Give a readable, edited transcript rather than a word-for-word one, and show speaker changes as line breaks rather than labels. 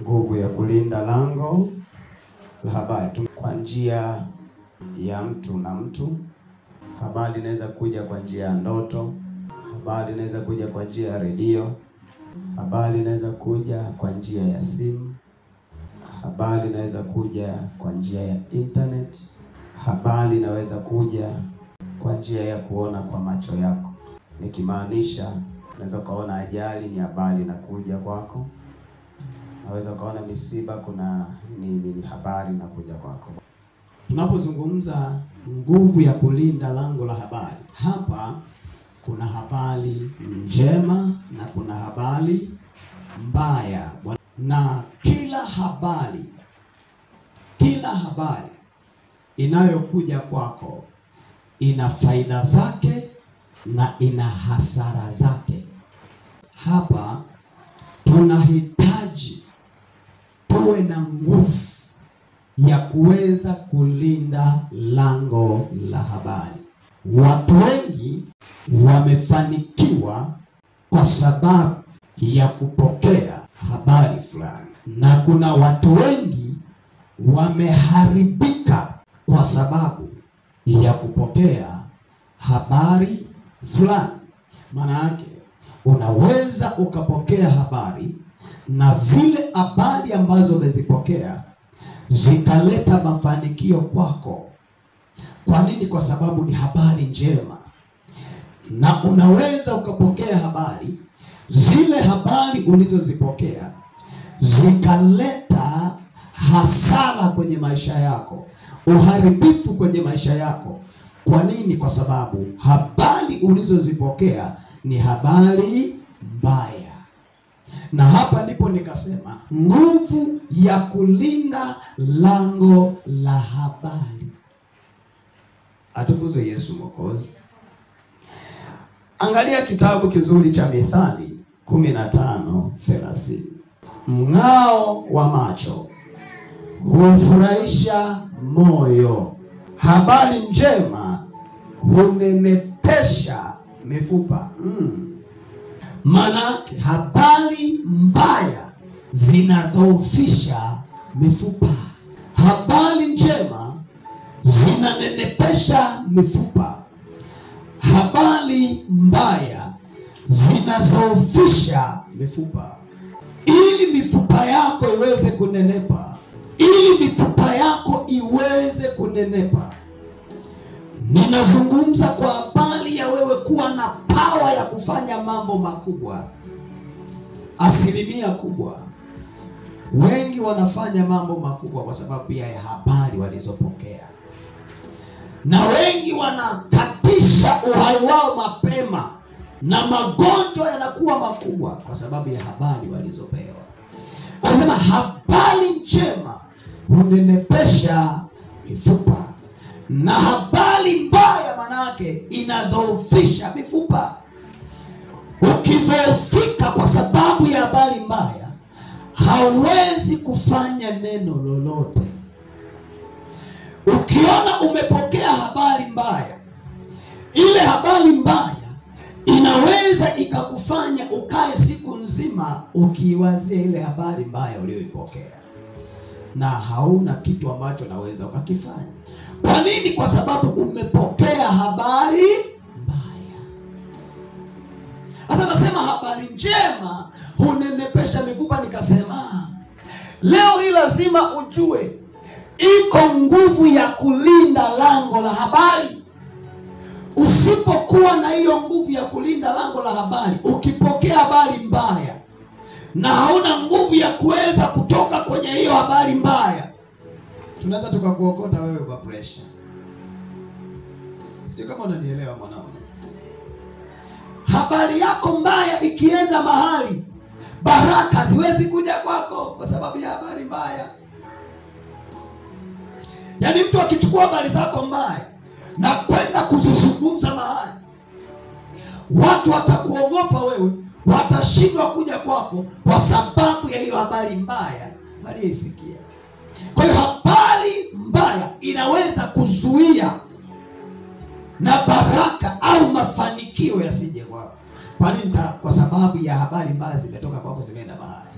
nguvu ya kulinda lango la habari kwa njia ya mtu na mtu. Habari inaweza kuja kwa njia ya ndoto, habari inaweza kuja kwa njia ya redio, habari inaweza kuja kwa njia ya simu, habari inaweza kuja kwa njia ya internet, habari inaweza kuja kwa njia ya kuona kwa macho yako. Nikimaanisha, unaweza kaona ajali, ni habari inakuja kwako. Unaweza kaona misiba, kuna ni habari inakuja kwako.
Tunapozungumza nguvu ya kulinda lango la habari, hapa kuna habari njema na kuna habari mbaya, na kila habari inayokuja kwako ina faida zake na ina hasara zake. Hapa tunahitaji tuwe na nguvu ya kuweza kulinda lango la habari. Watu wengi wamefanikiwa kwa sababu ya kupokea habari fulani, na kuna watu wengi wameharibika kwa sababu ya kupokea habari fulani. Maana yake unaweza ukapokea habari na zile habari ambazo umezipokea zikaleta mafanikio kwako. Kwa nini? Kwa sababu ni habari njema. Na unaweza ukapokea habari, zile habari ulizozipokea zikaleta hasara kwenye maisha yako, uharibifu kwenye maisha yako. Kwa nini? Kwa sababu habari ulizozipokea ni habari mbaya. Na hapa ndipo nikasema nguvu ya kulinda lango la habari.
Atukuzwe Yesu Mwokozi. Angalia kitabu kizuri cha Mithali 15:30. Mng'ao wa macho hufurahisha moyo, habari njema hunenepesha mifupa. Manake habari mbaya zinadhoofisha mifupa, habari njema zinanenepesha mifupa. Habari mbaya zinadhoofisha mifupa. Ili mifupa yako iweze kunenepa, ninazungumza kwa habari ya wewe kuwa na power ya kufanya mambo makubwa. Asilimia kubwa wengi wanafanya mambo makubwa kwa sababu ya habari walizopokea, na wengi wanakatisha uhai wao mapema, na magonjwa yanakuwa makubwa kwa sababu ya habari walizopewa. Anasema habari njema hunenepesha mifupa, na habari mbaya manake inadhoofisha mifupa. Ukidhoofika kwa sababu ya habari mbaya, hauwezi kufanya neno lolote. Ukiona umepokea habari mbaya, ile habari mbaya inaweza ikakufanya ukae siku nzima ukiiwazia ile habari mbaya uliyoipokea, na hauna kitu ambacho naweza ukakifanya. Kwa nini? Kwa sababu umepokea habari mbaya. Sasa nasema habari njema hunenepesha mifupa. Nikasema leo hii lazima ujue iko nguvu ya kulinda lango la habari. Usipokuwa na hiyo nguvu ya kulinda lango la habari, ukipokea habari mbaya na hauna nguvu ya kuweza kutoka kwenye hiyo habari mbaya, tunaweza tukakuokota wewe kwa pressure. Sio kama unanielewa mwanangu. Habari yako mbaya ikienda mahali, baraka haziwezi kuja kwako kwa sababu ya habari mbaya. Yaani mtu akichukua habari zako mbaya na kwenda kuzizungumza mahali, watu watakuogopa wewe, watashindwa kuja kwako kwa sababu ya hiyo habari mbaya waliyesikia. Kwa hiyo habari mbaya inaweza kuzuia na baraka au mafanikio yasije kwako. Kwa nini? Kwa sababu ya habari mbaya zimetoka kwako, zimeenda mahali.